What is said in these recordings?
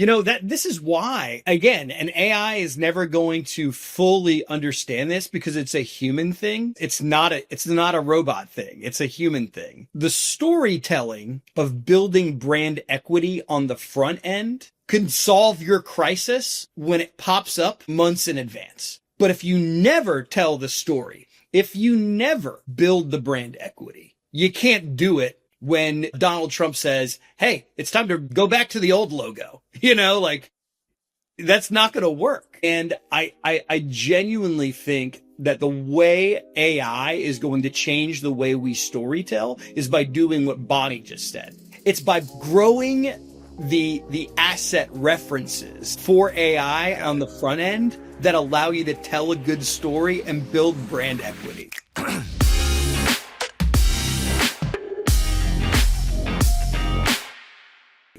that this is why, again, an AI is never going to fully understand this because it's a human thing. It's not a robot thing. It's a human thing. The storytelling of building brand equity on the front end can solve your crisis when it pops up months in advance. But if you never tell the story, if you never build the brand equity, you can't do it when Donald Trump says, hey, it's time to go back to the old logo. That's not going to work. And I genuinely think that the way AI is going to change the way we storytell is by doing what Bonnie just said. It's by growing the asset references for AI on the front end that allow you to tell a good story and build brand equity.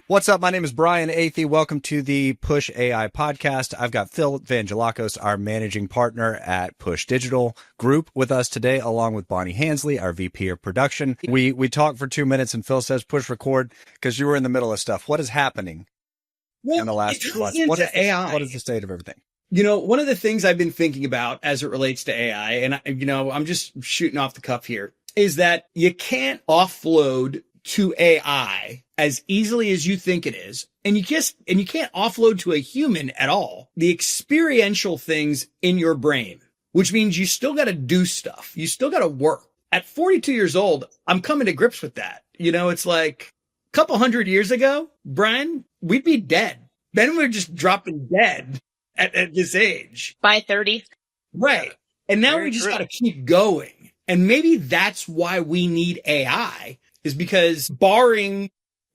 What's up? My name is Brian Athey. Welcome to the Push AI podcast. I've got Phil Vangelakos, our managing partner at Push Digital Group, with us today, along with Bonnie Hansley, our VP of production. We talked for 2 minutes and Phil says, push record, because you were in the middle of stuff. What is happening in the last 2 months? What is the state of everything? One of the things I've been thinking about as it relates to AI, and I'm just shooting off the cuff here, is that you can't offload to AI as easily as you think it is. And you can't offload to a human at all the experiential things in your brain, which means you still got to do stuff. You still got to work. At 42 years old, I'm coming to grips with that. It's like a couple hundred years ago, Brian, we'd be dead. Then we're just dropping dead at this age. By 30. Right. And now we just got to keep going. And maybe that's why we need AI, is because barring,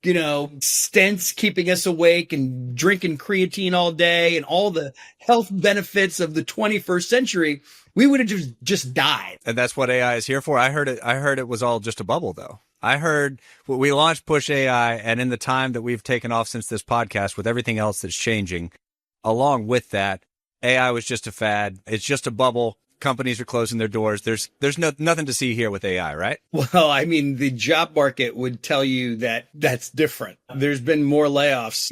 stents keeping us awake and drinking creatine all day and all the health benefits of the 21st century, we would have just died. And that's what AI is here for. I heard it was all just a bubble, though. I heard we launched Push AI, and in the time that we've taken off since this podcast, with everything else that's changing, along with that, AI was just a fad. It's just a bubble. Companies are closing their doors. There's nothing to see here with AI, right? Well, the job market would tell you that that's different. There's been more layoffs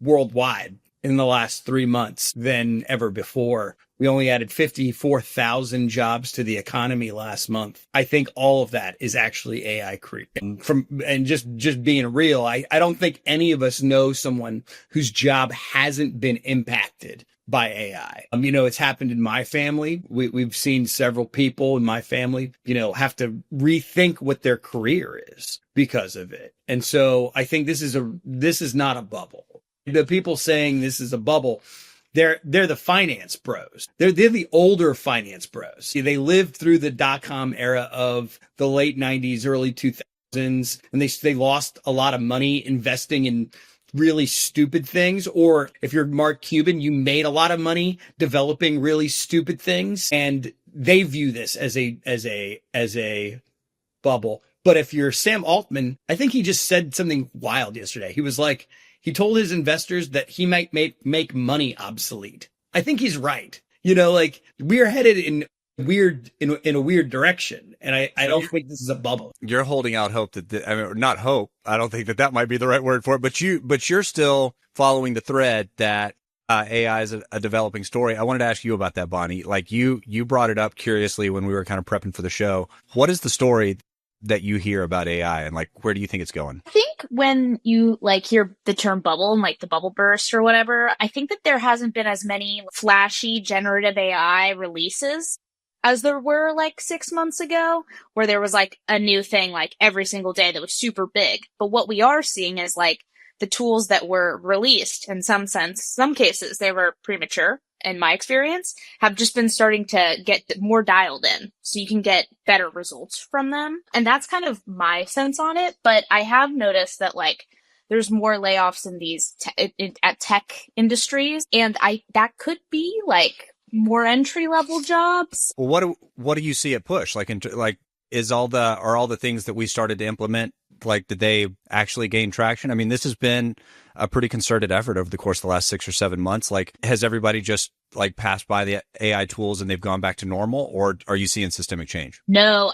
worldwide in the last 3 months than ever before. We only added 54,000 jobs to the economy last month. I think all of that is actually AI created. And just being real, I don't think any of us know someone whose job hasn't been impacted by AI. It's happened in my family. We've seen several people in my family, have to rethink what their career is because of it. And so I think this is not a bubble. The people saying this is a bubble, they're the finance bros. They're the older finance bros. They lived through the dot-com era of the late 90s, early 2000s, and they lost a lot of money investing in really stupid things. Or if you're Mark Cuban, you made a lot of money developing really stupid things, and they view this as a bubble. But if you're Sam Altman, I think he just said something wild yesterday. He was like, he told his investors that he might make money obsolete. I think he's right. We're headed in a weird direction. And I don't think this is a bubble. You're holding out hope not hope. I don't think that might be the right word for it, but you're still following the thread that AI is a developing story. I wanted to ask you about that, Bonnie. You brought it up curiously when we were kind of prepping for the show. What is the story that you hear about AI, and where do you think it's going? I think when you hear the term bubble and the bubble burst or whatever, I think that there hasn't been as many flashy generative AI releases as there were 6 months ago, where there was a new thing every single day that was super big. But what we are seeing is the tools that were released, in some cases they were premature, in my experience, have just been starting to get more dialed in, so you can get better results from them. And that's kind of my sense on it. But I have noticed that there's more layoffs in these at tech industries, and that could be more entry level jobs. Well, what do you see at Push? Are all the things that we started to implement, did they actually gain traction? This has been a pretty concerted effort over the course of the last 6 or 7 months. Has everybody just passed by the AI tools and they've gone back to normal, or are you seeing systemic change? No,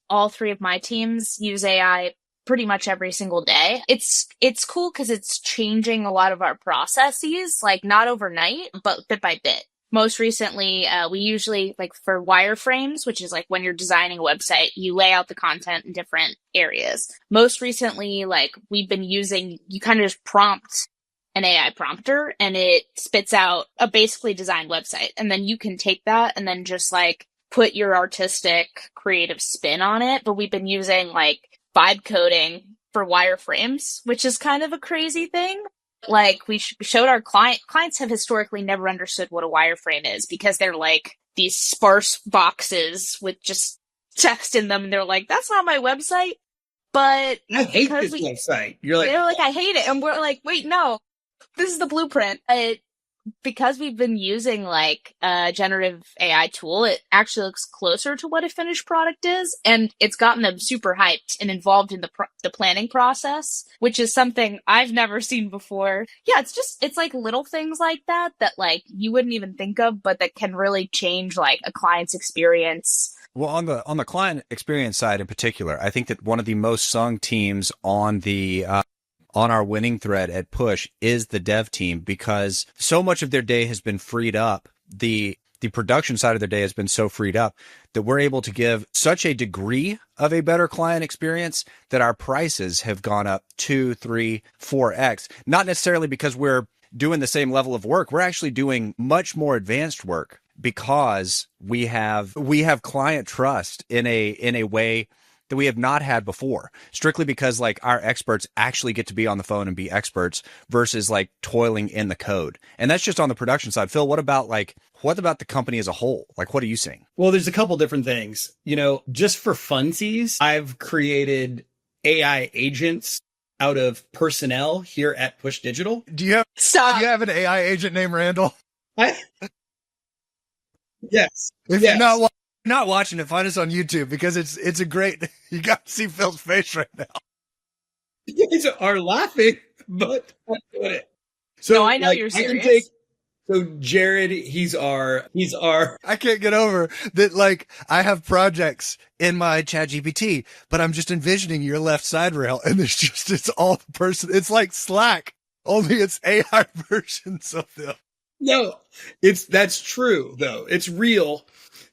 all 3 of my teams use AI pretty much every single day. It's cool because it's changing a lot of our processes, like not overnight, but bit by bit. Most recently, we usually, like for wireframes, which is like when you're designing a website, you lay out the content in different areas. Most recently, like we've been using, you kind of just prompt an AI prompter and it spits out a basically designed website. And then you can take that and then just like put your artistic creative spin on it. But we've been using like vibe coding for wireframes, which is kind of a crazy thing. Like we showed our clients have historically never understood what a wireframe is because they're like these sparse boxes with just text in them. And they're like, that's not my website. But I hate this website. You're like, they're like, I hate it. And we're like, wait, no, this is the blueprint. Because we've been using like a generative AI tool, it actually looks closer to what a finished product is. And it's gotten them super hyped and involved in the planning process, which is something I've never seen before. Yeah, it's like little things like that like you wouldn't even think of, but that can really change like a client's experience. Well, on the client experience side in particular, I think that one of the most sung teams on the on our winning thread at Push is the dev team, because so much of their day has been freed up. The production side of their day has been so freed up that we're able to give such a degree of a better client experience that our prices have gone up 2, 3, 4x. Not necessarily because we're doing the same level of work. We're actually doing much more advanced work because we have client trust in a way that we have not had before, strictly because like our experts actually get to be on the phone and be experts versus like toiling in the code. And that's just on the production side. Phil, what about the company as a whole? Like, what are you seeing? well, there's a couple different things. Just for funsies, I've created AI agents out of personnel here at Push Digital. Do you have an AI agent named Randall? Yes. If you're not watching it, find us on YouTube because it's a great. You got to see Phil's face right now. You guys are laughing, but I'm doing it. So no, I know you're serious. So Jared, he's our. I can't get over that. Like, I have projects in my ChatGPT, but I'm just envisioning your left side rail, and it's all the person. It's like Slack, only it's AI versions of them. No, that's true though. It's real.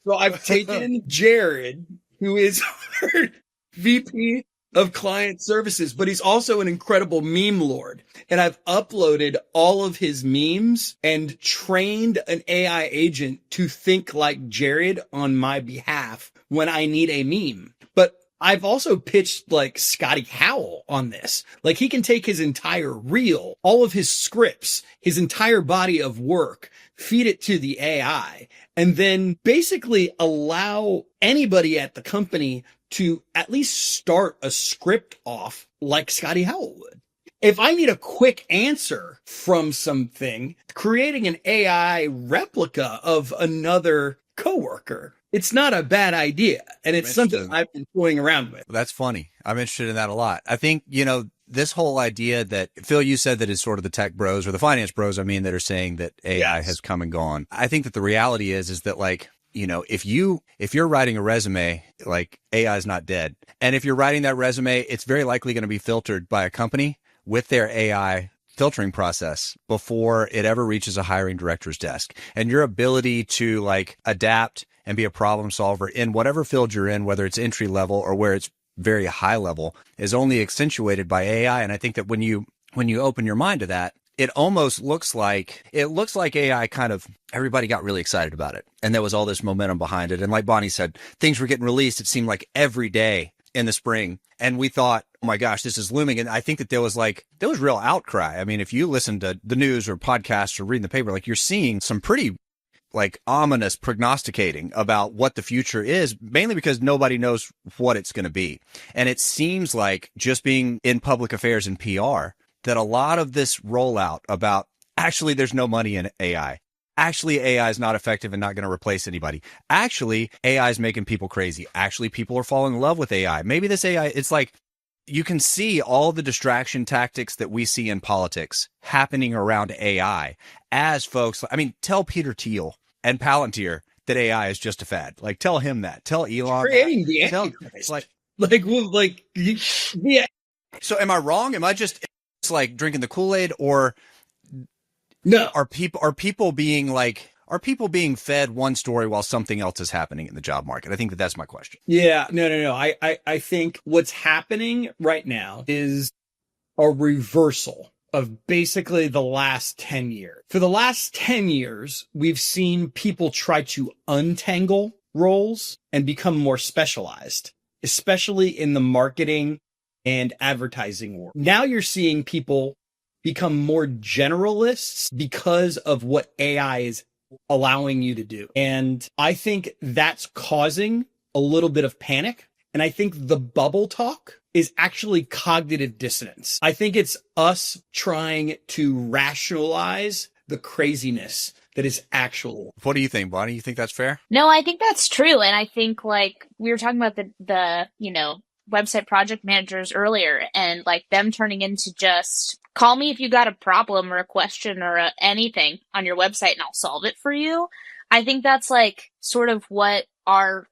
So I've taken Jared, who is our VP of client services, but he's also an incredible meme lord. And I've uploaded all of his memes and trained an AI agent to think like Jared on my behalf when I need a meme. But I've also pitched like Scotty Howell on this. Like, he can take his entire reel, all of his scripts, his entire body of work, feed it to the AI, and then basically allow anybody at the company to at least start a script off like Scotty Howell would. If I need a quick answer from something, creating an AI replica of another coworker, it's not a bad idea. And it's something I've been toying around with. That's funny. I'm interested in that a lot. I think, this whole idea that, Phil, you said that is sort of the tech bros or the finance bros, that are saying that AI has come and gone. I think that the reality is that like, if you're writing a resume, like, AI is not dead. And if you're writing that resume, it's very likely going to be filtered by a company with their AI filtering process before it ever reaches a hiring director's desk. And your ability to like adapt and be a problem solver in whatever field you're in, whether it's entry level or where it's very high level, is only accentuated by AI. And I think that when you open your mind to that, it almost looks like AI kind of, everybody got really excited about it. And there was all this momentum behind it. And like Bonnie said, things were getting released. It seemed like every day in the spring. And we thought, oh my gosh, this is looming. And I think that there was real outcry. I mean, if you listen to the news or podcasts or reading the paper, like, you're seeing some pretty like ominous prognosticating about what the future is, mainly because nobody knows what it's going to be. And it seems like, just being in public affairs and PR, that a lot of this rollout about actually there's no money in AI. Actually, AI is not effective and not going to replace anybody. Actually, AI is making people crazy. Actually, people are falling in love with AI. Maybe this AI, it's like, you can see all the distraction tactics that we see in politics happening around AI as folks. I mean, tell Peter Thiel and Palantir that AI is just a fad. Like, tell him that. Tell Elon. Creating the Antichrist. Yeah, So am I wrong? Am I just like drinking the Kool-Aid, or No, are people being fed one story while something else is happening in the job market? I think that's my question. yeah, no. I think what's happening right now is a reversal of basically the last 10 years. For the last 10 years, we've seen people try to untangle roles and become more specialized, especially in the marketing and advertising world. Now you're seeing people become more generalists because of what AI is allowing you to do. And I think that's causing a little bit of panic. And I think the bubble talk is actually cognitive dissonance. I think it's us trying to rationalize the craziness that is actual. What do you think, Bonnie? You think that's fair? No, I think that's true. And I think like we were talking about the website project managers earlier, and like them turning into just call me if you got a problem or a question or anything on your website and I'll solve it for you. I think that's like sort of what our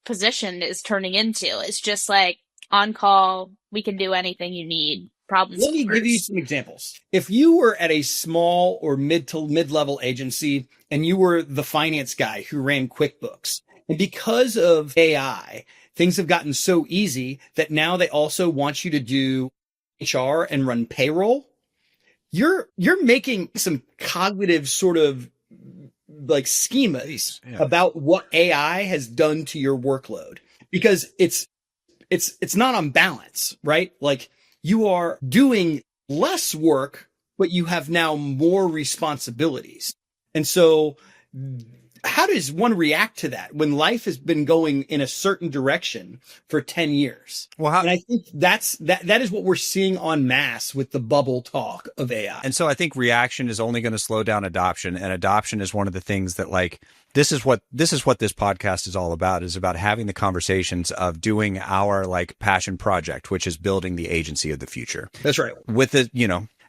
position is turning into. It's just like on call, we can do anything you need. Problem Let me solvers. give you some examples. If you were at a small or mid-level agency and you were the finance guy who ran QuickBooks, and because of AI, things have gotten so easy that now they also want you to do HR and run payroll. You're making some cognitive sort of like schemas about what AI has done to your workload, because it's not on balance, right? Like you are doing less work, but you have now more responsibilities. And so how does one react to that when life has been going in a certain direction for 10 years? Well, and I think that is what we're seeing en masse with the bubble talk of AI. And so I think reaction is only going to slow down adoption, and adoption is one of the things that like this is what this podcast is all about, is about having the conversations of doing our like passion project, which is building the agency of the future. That's right. With it,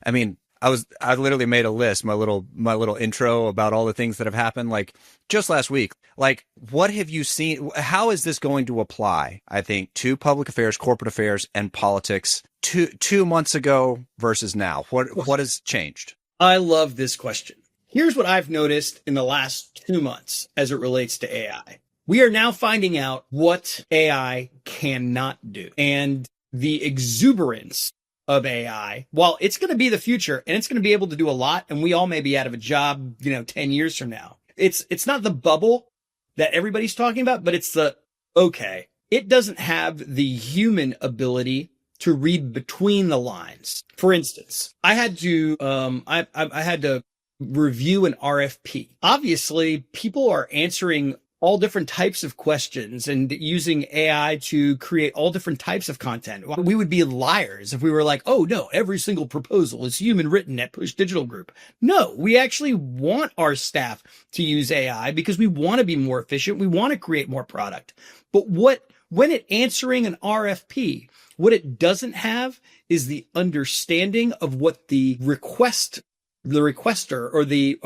I mean, I literally made a list, my little intro about all the things that have happened like just last week. Like, what have you seen? How is this going to apply, I think, to public affairs, corporate affairs, and politics 2 months ago versus now? What has changed? I love this question. Here's what I've noticed in the last 2 months as it relates to AI. We are now finding out what AI cannot do. And the exuberance of AI, while it's going to be the future and it's going to be able to do a lot, and we all may be out of a job, 10 years from now. It's not the bubble that everybody's talking about, but it's it doesn't have the human ability to read between the lines. For instance, I had to I had to review an RFP. Obviously, people are answering all different types of questions and using AI to create all different types of content. We would be liars if we were like, oh no, every single proposal is human written at Push Digital Group. No, we actually want our staff to use AI because we want to be more efficient. We want to create more product. But when it answering an RFP, what it doesn't have is the understanding of what the requester or the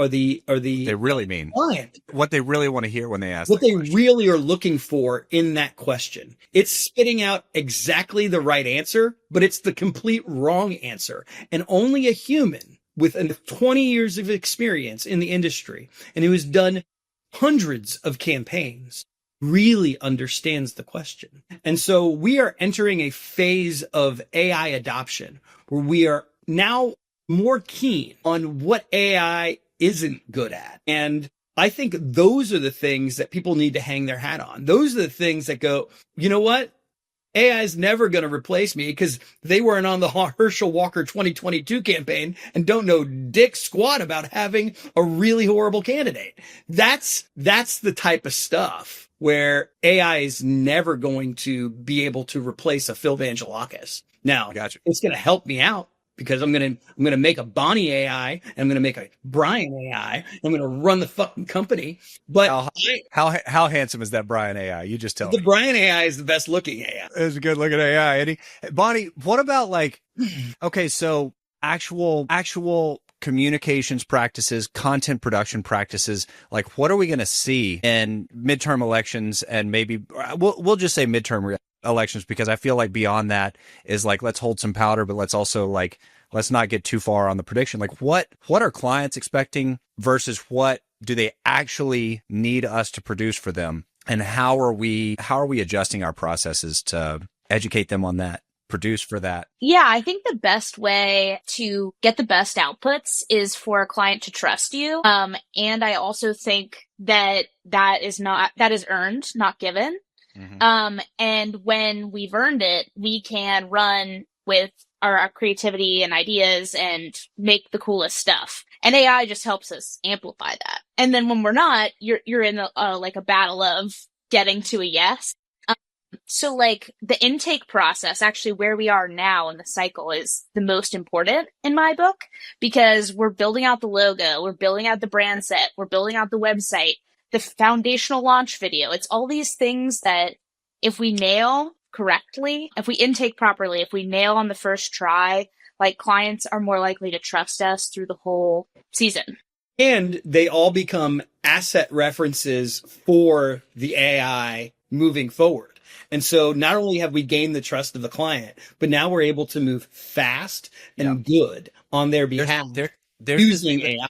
they really mean client, what they really want to hear when they ask what they really are looking for in that question. It's spitting out exactly the right answer, but it's the complete wrong answer. And only a human with 20 years of experience in the industry and who has done hundreds of campaigns really understands the question. And so we are entering a phase of AI adoption where we are now more keen on what AI isn't good at. And I think those are the things that people need to hang their hat on. Those are the things that go, you know what? AI is never going to replace me because they weren't on the Herschel Walker 2022 campaign and don't know dick squat about having a really horrible candidate. That's the type of stuff where AI is never going to be able to replace a Phil Vangelakis. Now, it's going to help me out, because I'm gonna make a Bonnie AI and I'm gonna make a Brian AI. I'm gonna run the fucking company. But how handsome is that Brian AI? You just tell me. The Brian AI is the best looking AI. It's a good looking AI, Eddie. Bonnie, what about so actual communications practices, content production practices? Like, what are we going to see in midterm elections and maybe we'll just say midterm elections, because I feel like beyond that is like, let's hold some powder, but let's also like, let's not get too far on the prediction. Like what are clients expecting versus what do they actually need us to produce for them? And how are we adjusting our processes to educate them on that, produce for that? Yeah, I think the best way to get the best outputs is for a client to trust you. And I also think that is earned, not given. Mm-hmm. And when we've earned it, we can run with our creativity and ideas and make the coolest stuff. And AI just helps us amplify that. And then when we're not, you're in like a battle of getting to a yes. So like the intake process, actually where we are now in the cycle, is the most important in my book, because we're building out the logo, we're building out the brand set, we're building out the website, the foundational launch video. It's all these things that if we nail correctly, if we intake properly, if we nail on the first try, like clients are more likely to trust us through the whole season. And they all become asset references for the AI moving forward. And so not only have we gained the trust of the client, but now we're able to move fast and good on their behalf using AI.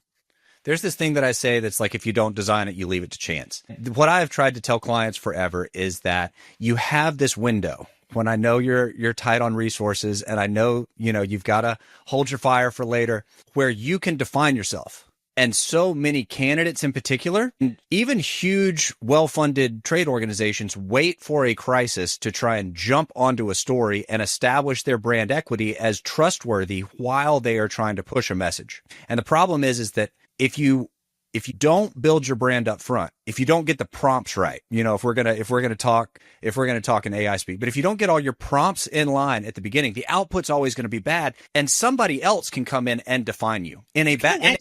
There's this thing that I say that's like, if you don't design it, you leave it to chance. What I have tried to tell clients forever is that you have this window when I know you're tight on resources and I know, you've got to hold your fire for later, where you can define yourself. And so many candidates in particular, even huge, well-funded trade organizations, wait for a crisis to try and jump onto a story and establish their brand equity as trustworthy while they are trying to push a message. And the problem is that if you don't build your brand up front, if you don't get the prompts right, if we're gonna talk in AI speak, but if you don't get all your prompts in line at the beginning, the output's always going to be bad, and somebody else can come in and define you in a bad.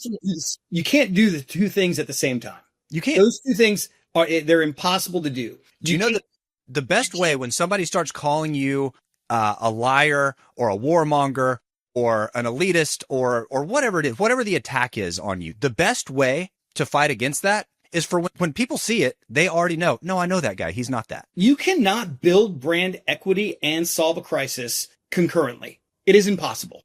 You can't do the two things at the same time. You can't. Those two things they're impossible to do. Do you know that the best way, when somebody starts calling you a liar or a warmonger or an elitist or whatever it is, whatever the attack is on you, the best way to fight against that is for when people see it, they already know, no, I know that guy. He's not that. You cannot build brand equity and solve a crisis concurrently. It is impossible.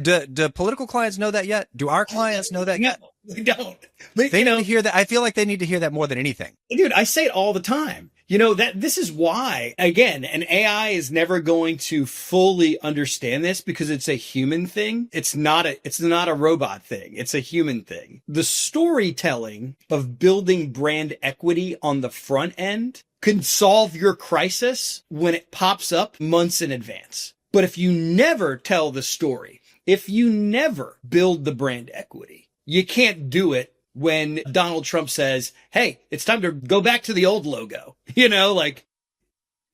Do political clients know that yet? Do our clients know that yet? No, they don't. They need to hear that. I feel like they need to hear that more than anything. Dude, I say it all the time. That this is why, again, an AI is never going to fully understand this because it's a human thing. It's not a robot thing. It's a human thing. The storytelling of building brand equity on the front end can solve your crisis when it pops up months in advance. But if you never tell the story, if you never build the brand equity, you can't do it when Donald Trump says, hey, it's time to go back to the old logo.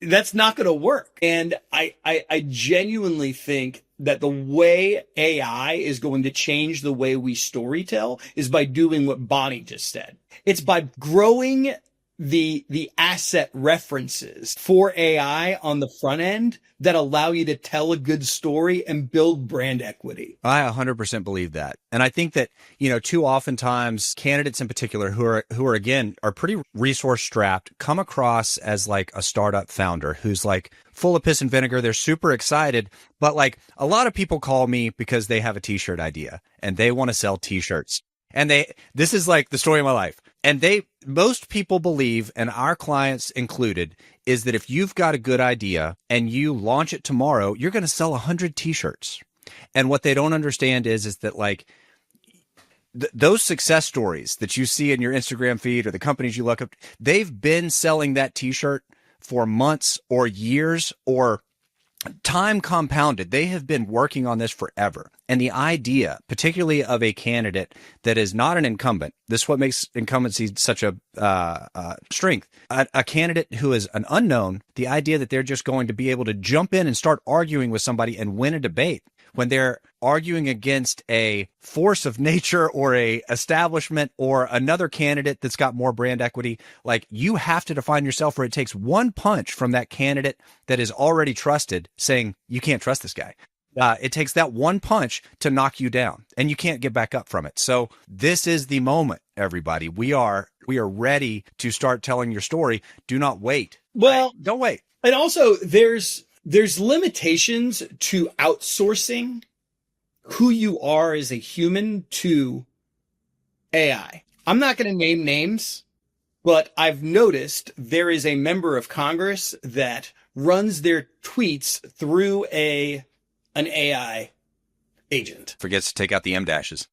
That's not going to work. And I genuinely think that the way AI is going to change the way we storytell is by doing what Bonnie just said. It's by growing the asset references for AI on the front end that allow you to tell a good story and build brand equity. I 100% believe that. And I think that, too oftentimes candidates in particular who are pretty resource strapped come across as like a startup founder who's like full of piss and vinegar. They're super excited, but like a lot of people call me because they have a t-shirt idea and they want to sell t-shirts. And this is like the story of my life. And most people believe, and our clients included, is that if you've got a good idea and you launch it tomorrow, you're going to sell 100 t-shirts. And what they don't understand is that like those success stories that you see in your Instagram feed or the companies you look up, they've been selling that t-shirt for months or years or time compounded. They have been working on this forever. And the idea, particularly of a candidate that is not an incumbent, this is what makes incumbency such a strength. A candidate who is an unknown, the idea that they're just going to be able to jump in and start arguing with somebody and win a debate when they're arguing against a force of nature or a establishment or another candidate that's got more brand equity, like you have to define yourself, where it takes one punch from that candidate that is already trusted saying, you can't trust this guy. It takes that one punch to knock you down and you can't get back up from it. So this is the moment, everybody. We are ready to start telling your story. Do not wait. Well, don't wait. And also there's limitations to outsourcing who you are as a human to AI. I'm not going to name names, but I've noticed there is a member of Congress that runs their tweets through an AI agent. Forgets to take out the M dashes.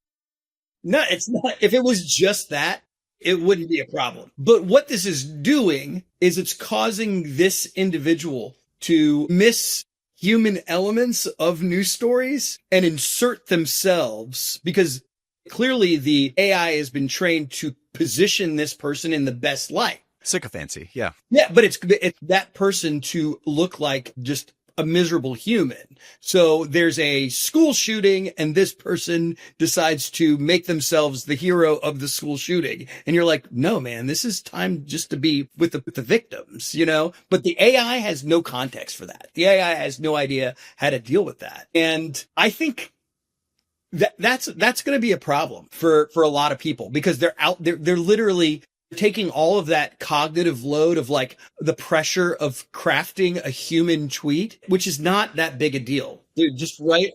No, it's not. If it was just that, it wouldn't be a problem. But what this is doing is it's causing this individual to miss human elements of news stories and insert themselves, because clearly the AI has been trained to position this person in the best light. Sycophancy, yeah. Yeah, but it's that person to look like just a miserable human. So there's a school shooting and this person decides to make themselves the hero of the school shooting. And you're like, no, man, this is time just to be with the victims, you know, but the AI has no context for that. The AI has no idea how to deal with that. And I think that's going to be a problem for a lot of people, because they're literally taking all of that cognitive load of like the pressure of crafting a human tweet, which is not that big a deal. Dude, just write